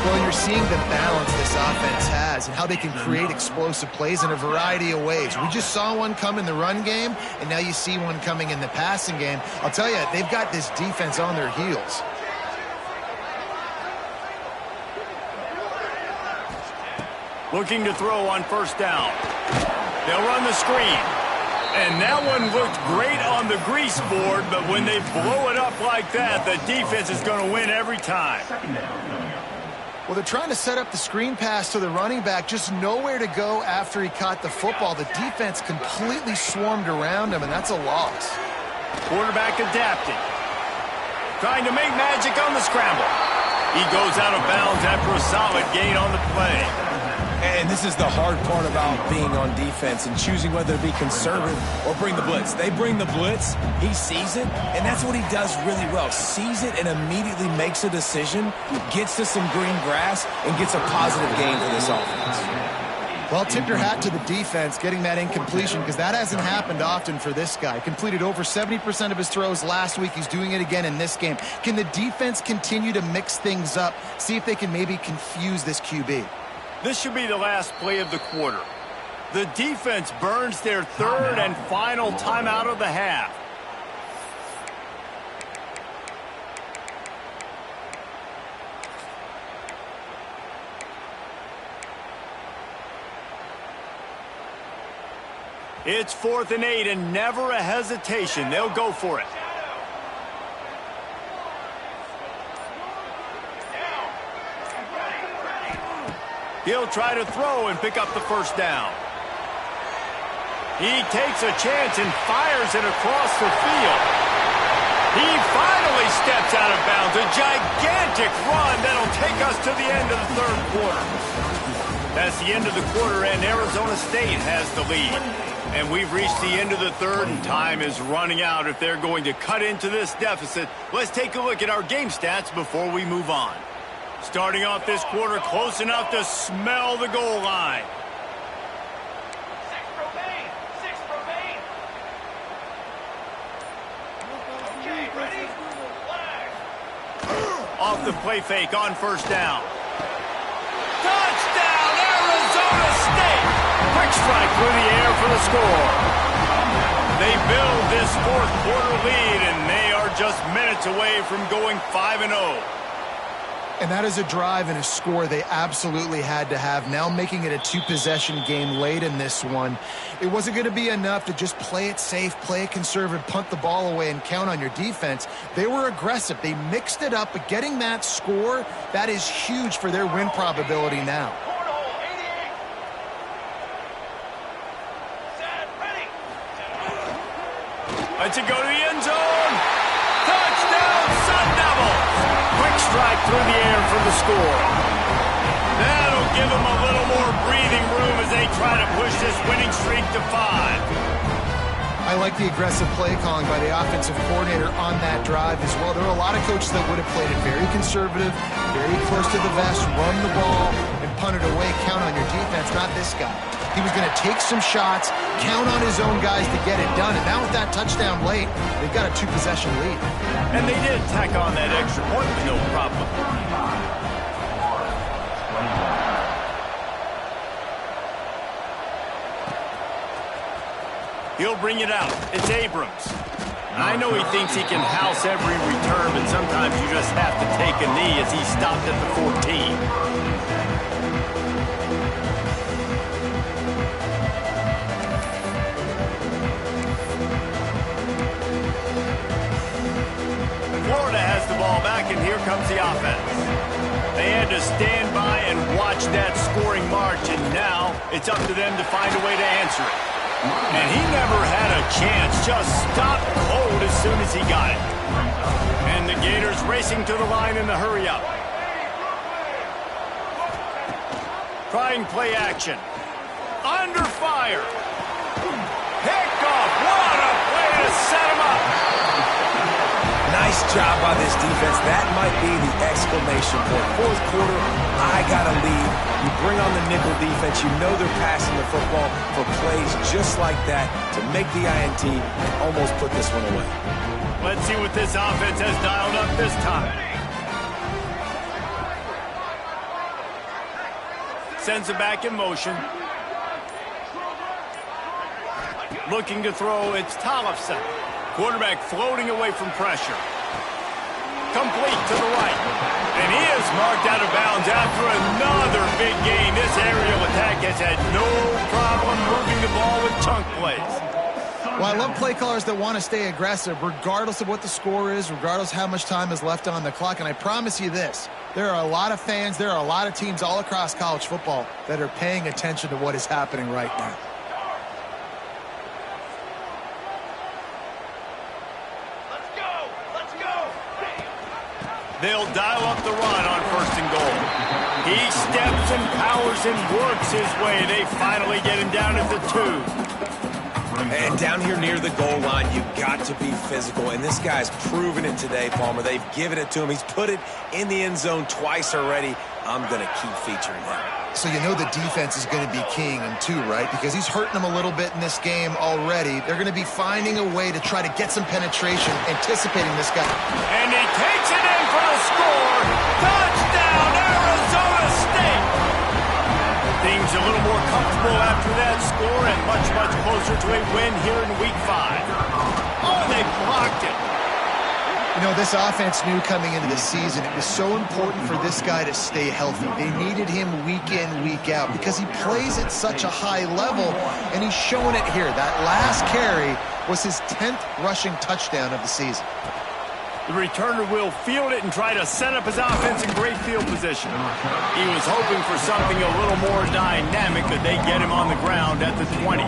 Well, you're seeing the balance this offense has and how they can create explosive plays in a variety of ways. We just saw one come in the run game, and now you see one coming in the passing game. I'll tell you, they've got this defense on their heels. Looking to throw on 1st down. They'll run the screen. And that one looked great on the grease board, but when they blow it up like that, the defense is going to win every time. Well, they're trying to set up the screen pass to the running back, just nowhere to go after he caught the football. The defense completely swarmed around him, and that's a loss. Quarterback adapting. Trying to make magic on the scramble. He goes out of bounds after a solid gain on the play. And this is the hard part about being on defense and choosing whether to be conservative or bring the blitz. They bring the blitz, he sees it, and that's what he does really well. Sees it and immediately makes a decision, gets to some green grass, and gets a positive gain for this offense. Well, tip your hat to the defense getting that incompletion, because that hasn't happened often for this guy. Completed over 70% of his throws last week. He's doing it again in this game. Can the defense continue to mix things up, see if they can maybe confuse this QB? This should be the last play of the quarter. The defense burns their third and final timeout of the half. It's 4th and 8 and never a hesitation. They'll go for it. He'll try to throw and pick up the 1st down. He takes a chance and fires it across the field. He finally steps out of bounds. A gigantic run that'll take us to the end of the third quarter. That's the end of the quarter, and Arizona State has the lead. And we've reached the end of the third, and time is running out if they're going to cut into this deficit. Let's take a look at our game stats before we move on. Starting off this quarter close enough to smell the goal line. Off the play fake on 1st down. Touchdown, Arizona State! Quick strike through the air for the score. They build this fourth quarter lead, and they are just minutes away from going 5-0. And that is a drive and a score they absolutely had to have. Now making it a two-possession game late in this one. It wasn't going to be enough to just play it safe, play it conservative, punt the ball away, and count on your defense. They were aggressive. They mixed it up, but getting that score, that is huge for their win probability now. Let's it go to the end zone. Touchdown, Sun Devils. Quick strike through the air for the score. That'll give them a little more breathing room as they try to push this winning streak to 5. I like the aggressive play calling by the offensive coordinator on that drive as well. There are a lot of coaches that would have played it very conservative, very close to the vest, run the ball, and punt it away, count on your defense. Not this guy. He was going to take some shots, count on his own guys to get it done. And now with that touchdown late, they've got a two-possession lead. And they did tack on that extra point with no problem. He'll bring it out. It's Abrams. I know he thinks he can house every return, but sometimes you just have to take a knee as he stopped at the 14. Florida has the ball back, and here comes the offense. They had to stand by and watch that scoring march, and now it's up to them to find a way to answer it. And he never had a chance, just stopped cold as soon as he got it. And the Gators racing to the line in the hurry-up. Trying play action. Under fire. Pickoff. What a play to set him up. Nice job by this defense. That might be the exclamation point. Fourth quarter, I got a lead. You bring on the nickel defense. You know they're passing the football for plays just like that to make the INT and almost put this one away. Let's see what this offense has dialed up this time. Sends it back in motion. Looking to throw, it's Tollefson. Quarterback floating away from pressure. Complete to the right. And he is marked out of bounds after another big gain. This aerial attack has had no problem moving the ball with chunk plays. Well, I love play callers that want to stay aggressive regardless of what the score is, regardless of how much time is left on the clock. And I promise you this, there are a lot of fans, there are a lot of teams all across college football that are paying attention to what is happening right now. They'll dial up the run on 1st and goal. He steps and powers and works his way. They finally get him down at the 2. And down here near the goal line, you've got to be physical. And this guy's proven it today, Palmer. They've given it to him. He's put it in the end zone twice already. I'm going to keep featuring him. So you know the defense is going to be keying him too, right? Because he's hurting them a little bit in this game already. They're going to be finding a way to try to get some penetration, anticipating this guy. And he takes it in for the score. Touchdown, Arizona State. Things a little more comfortable after that score and much, much closer to a win here in Week 5. Oh, they blocked it. You know, this offense knew coming into the season it was so important for this guy to stay healthy. They needed him week in, week out because he plays at such a high level, and he's showing it here. That last carry was his 10th rushing touchdown of the season. The returner will field it and try to set up his offense in great field position. He was hoping for something a little more dynamic, but they get him on the ground at the 20.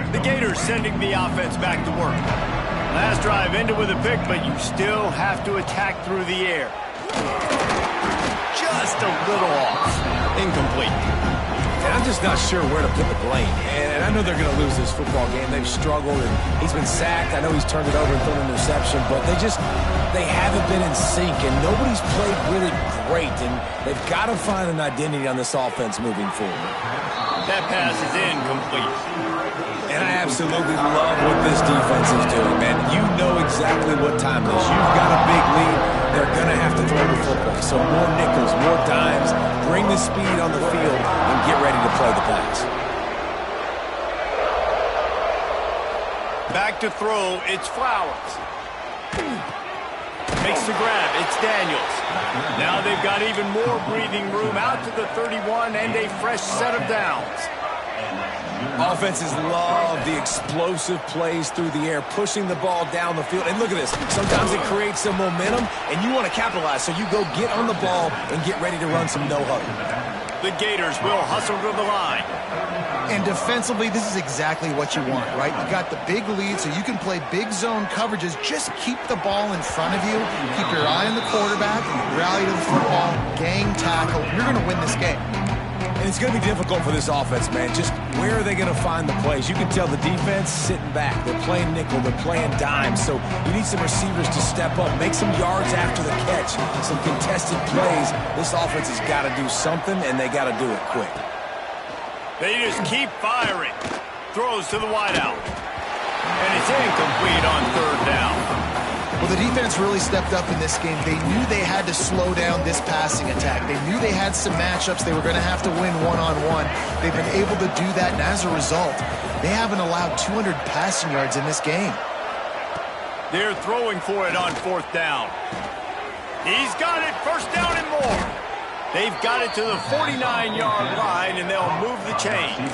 The Gators sending the offense back to work. Last drive ended with a pick, but you still have to attack through the air. Just a little off. Incomplete. And I'm just not sure where to put the blame. And I know they're going to lose this football game. They've struggled, and he's been sacked. I know he's turned it over and thrown an interception, but they haven't been in sync, and nobody's played really great. And they've got to find an identity on this offense moving forward. That pass is incomplete. And I absolutely love what this defense is doing, man. You know exactly what time it is. You've got a big lead. They're going to have to throw the football. So more nickels, more dimes, bring the speed on the field, and get ready to play the pass. Back to throw, it's Flowers. Makes the grab, it's Daniels. Now they've got even more breathing room out to the 31 and a fresh set of downs. Offenses love the explosive plays through the air, pushing the ball down the field. And look at this. Sometimes it creates some momentum, and you want to capitalize. So you go get on the ball and get ready to run some no-huddle. The Gators will hustle to the line. And defensively, this is exactly what you want, right? You got the big lead, so you can play big zone coverages. Just keep the ball in front of you. Keep your eye on the quarterback. Rally to the football. Gang tackle. You're going to win this game. And it's going to be difficult for this offense, man. Just where are they going to find the plays? You can tell the defense sitting back. They're playing nickel. They're playing dime. So you need some receivers to step up, make some yards after the catch, some contested plays. This offense has got to do something, and they got to do it quick. They just keep firing. Throws to the wideout. And it's incomplete on third down. Well, the defense really stepped up in this game. They knew they had to slow down this passing attack. They knew they had some matchups they were going to have to win one-on-one. They've been able to do that, and as a result, they haven't allowed 200 passing yards in this game. They're throwing for it on fourth down. He's got it, first down and more. They've got it to the 49-yard line, and they'll move the chains.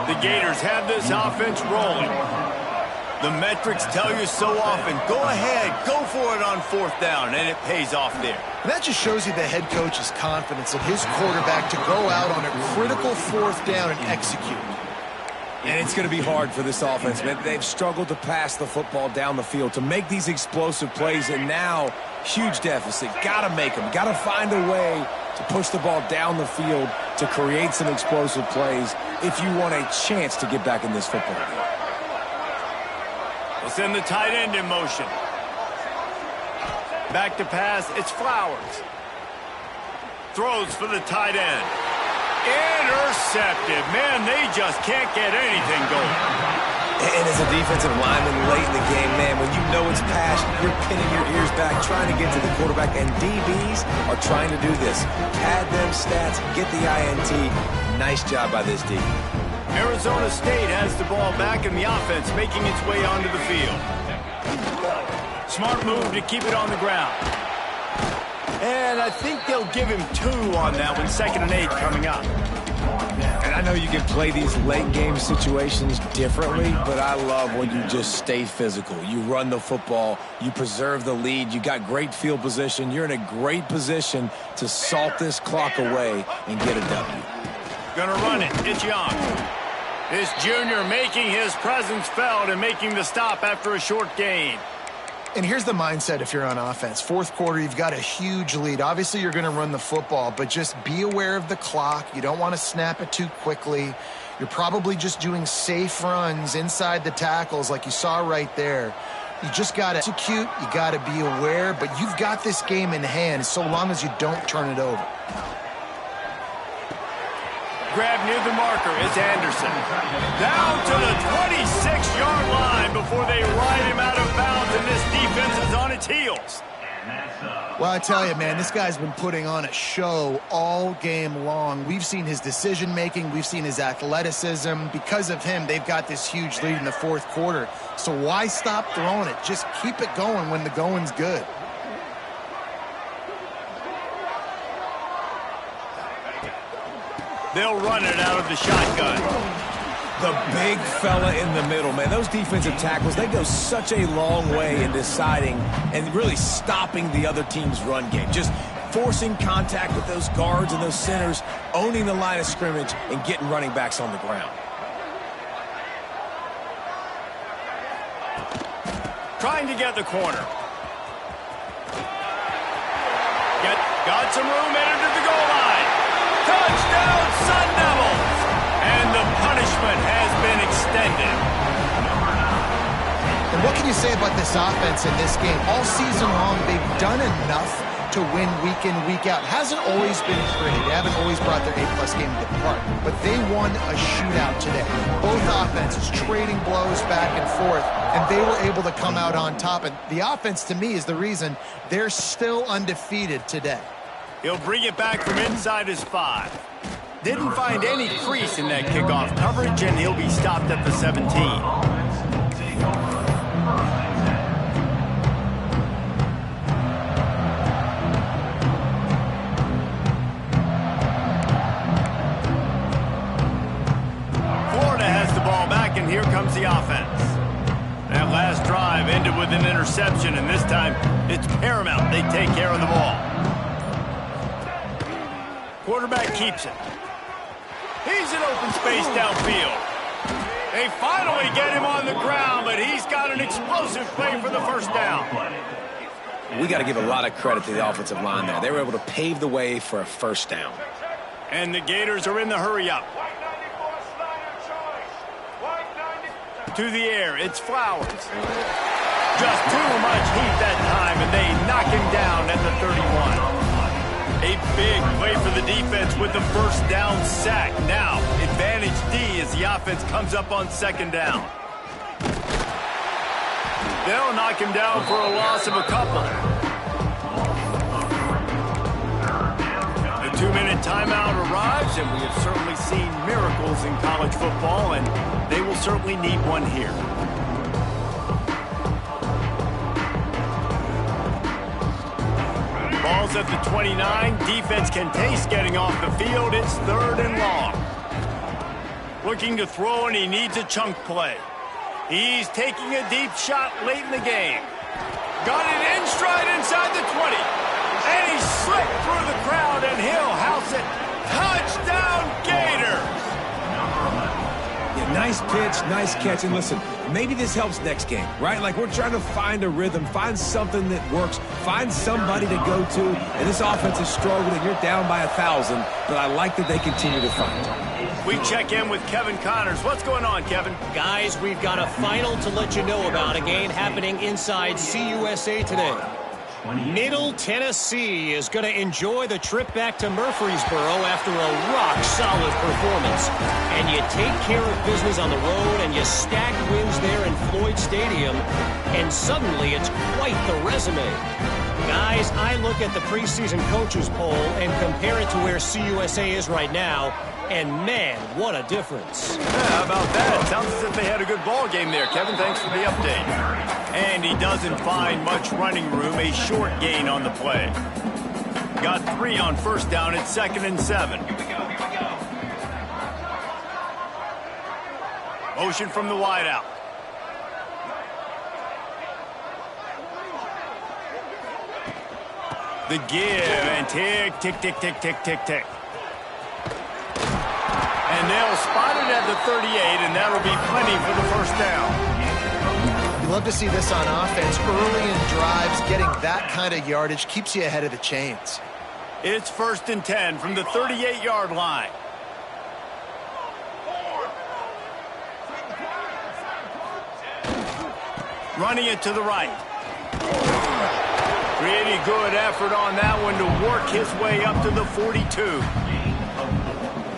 The Gators have this offense rolling. The metrics tell you so often, go ahead, go for it on fourth down, and it pays off there. And that just shows you the head coach's confidence in his quarterback to go out on a critical fourth down and execute. And it's going to be hard for this offense, man. They've struggled to pass the football down the field, to make these explosive plays, and now huge deficit. Got to make them. Got to find a way to push the ball down the field to create some explosive plays if you want a chance to get back in this football game. We'll send the tight end in motion. Back to pass, it's Flowers. Throws for the tight end. Intercepted. Man, they just can't get anything going. And as a defensive lineman late in the game, man, when you know it's pass, you're pinning your ears back, trying to get to the quarterback, and DBs are trying to do this. Pad them stats, get the INT. Nice job by this D. Arizona State has the ball back in the offense, making its way onto the field. Smart move to keep it on the ground. And I think they'll give him 2 on that one, 2nd and 8 coming up. And I know you can play these late game situations differently, but I love when you just stay physical. You run the football, you preserve the lead, you got great field position, you're in a great position to salt this clock away and get a W. Gonna run it, it's Young. This junior making his presence felt and making the stop after a short gain. And here's the mindset if you're on offense. Fourth quarter, you've got a huge lead. Obviously, you're going to run the football, but just be aware of the clock. You don't want to snap it too quickly. You're probably just doing safe runs inside the tackles like you saw right there. You just got to execute. You got to be aware, but you've got this game in hand so long as you don't turn it over. Grab near the marker is Anderson. Down to the 26-yard line before they ride him out of bounds, and this defense is on its heels. Well, I tell you, man, this guy's been putting on a show all game long. We've seen his decision-making. We've seen his athleticism. Because of him, they've got this huge lead in the fourth quarter. So why stop throwing it? Just keep it going when the going's good. They'll run it out of the shotgun. The big fella in the middle, man. Those defensive tackles, they go such a long way in deciding and really stopping the other team's run game. Just forcing contact with those guards and those centers, owning the line of scrimmage, and getting running backs on the ground. Trying to get the corner. Got some room, entered to the goal line. Touchdown, Sun Devils! And the punishment has been extended. And what can you say about this offense in this game? All season long, they've done enough to win week in, week out. Hasn't always been pretty. They haven't always brought their A-plus game to the park. But they won a shootout today. Both offenses trading blows back and forth, and they were able to come out on top. And the offense, to me, is the reason they're still undefeated today. He'll bring it back from inside his 5. Didn't find any crease in that kickoff coverage, and he'll be stopped at the 17. interception, and this time it's paramount they take care of the ball. Quarterback keeps it. He's in open space downfield. They finally get him on the ground, but he's got an explosive play for the first down. We got to give a lot of credit to the offensive line there. They were able to pave the way for a first down. And the Gators are in the hurry-up. To the air, it's Flowers. Just too much heat that time, and they knock him down at the 31. A big play for the defense with the first down sack. Now, advantage D as the offense comes up on second down. They'll knock him down for a loss of a couple. The 2-minute timeout arrives, and we have certainly seen miracles in college football, and they will certainly need one here. Ball's at the 29. Defense can taste getting off the field. It's 3rd and long. Looking to throw, and he needs a chunk play. He's taking a deep shot late in the game. Got it in stride inside the 20. And he slipped through the crowd, and he'll house it. Touchdown, Gators! Yeah, nice pitch, nice catch. And listen, maybe this helps next game, right? Like, we're trying to find a rhythm, find something that works, find somebody to go to. And this offense is struggling. You're down by 1,000, but I like that they continue to find. We check in with Kevin Connors. What's going on, Kevin? Guys, we've got a final to let you know about, a game happening inside CUSA today. Middle Tennessee is going to enjoy the trip back to Murfreesboro after a rock-solid performance. And you take care of business on the road, and you stack wins there in Floyd Stadium, and suddenly it's quite the resume. Guys, I look at the preseason coaches poll and compare it to where CUSA is right now, and man, what a difference. Yeah, how about that? Sounds as if they had a good ball game there. Kevin, thanks for the update. And he doesn't find much running room, a short gain on the play. Got 3 on first down at 2nd and 7. Motion from the wideout. The give, and tick, tick, tick, tick, tick, tick, tick. And they'll spot it at the 38, and that'll be plenty for the first down. You love to see this on offense. Early in drives, getting that kind of yardage keeps you ahead of the chains. It's 1st and 10 from the 38-yard line. Running it to the right. Pretty good effort on that one to work his way up to the 42.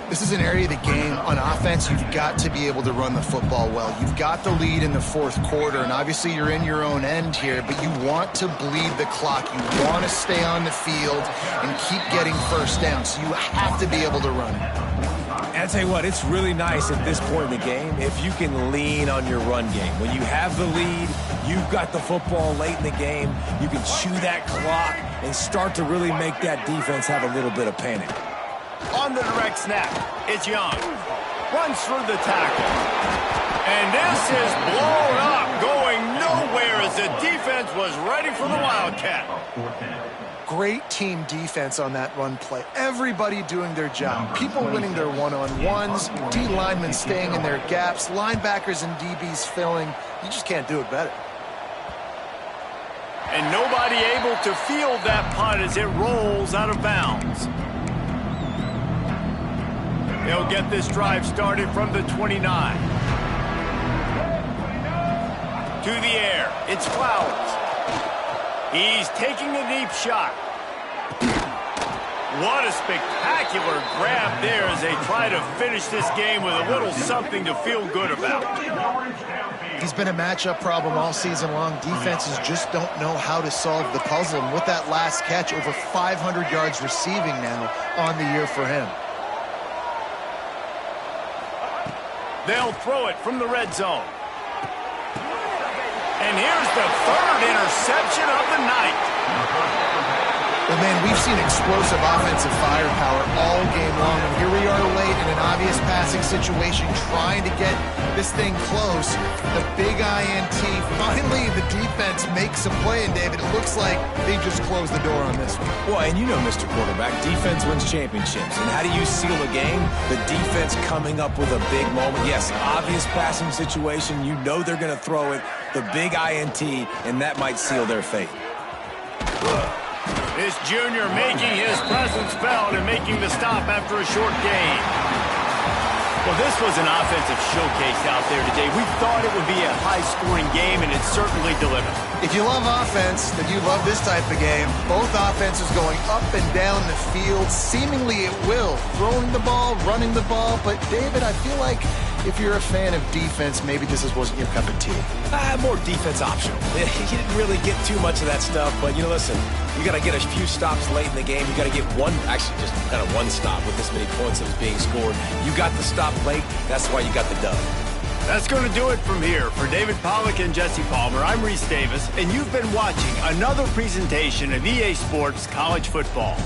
This is an area of the game on offense you've got to be able to run the football well. You've got the lead in the 4th quarter, and obviously you're in your own end here, but you want to bleed the clock. You want to stay on the field and keep getting first down, so you have to be able to run it. And I tell you what, it's really nice at this point in the game if you can lean on your run game. When you have the lead, you've got the football late in the game, you can chew that clock and start to really make that defense have a little bit of panic. On the direct snap, it's Young. Runs through the tackle. And this is blown up, going nowhere as the defense was ready for the Wildcat. Great team defense on that run play. Everybody doing their job. People winning their one-on-ones, D linemen staying in their gaps, linebackers and DBs filling. You just can't do it better. And nobody able to field that punt as it rolls out of bounds. They'll get this drive started from the 29. To the air, it's Flowers. He's taking a deep shot. What a spectacular grab there as they try to finish this game with a little something to feel good about. He's been a matchup problem all season long. Defenses just don't know how to solve the puzzle. And with that last catch, over 500 yards receiving now on the year for him. They'll throw it from the red zone. And here's the 3rd interception of the night. Well, man, we've seen explosive offensive firepower all game long, and here we are late in an obvious passing situation trying to get this thing close. The big INT, finally the defense makes a play, and David, it looks like they just closed the door on this one. Well, and you know, Mr. Quarterback, defense wins championships. And how do you seal a game? The defense coming up with a big moment. Yes, obvious passing situation. You know they're going to throw it. The big INT, and that might seal their fate. This junior making his presence felt and making the stop after a short gain. Well, this was an offensive showcase out there today. We thought it would be a high-scoring game, and it certainly delivered. If you love offense, then you love this type of game. Both offenses going up and down the field, seemingly at will. Throwing the ball, running the ball. But, David, I feel like if you're a fan of defense, maybe this wasn't your cup of tea. More defense optional. You didn't really get too much of that stuff, but, you know, listen, you got to get a few stops late in the game. You got to get one, actually just kind of one stop with this many points that was being scored. You got the stop late. That's why you got the dub. That's going to do it from here. For David Pollack and Jesse Palmer, I'm Reese Davis, and you've been watching another presentation of EA Sports College Football.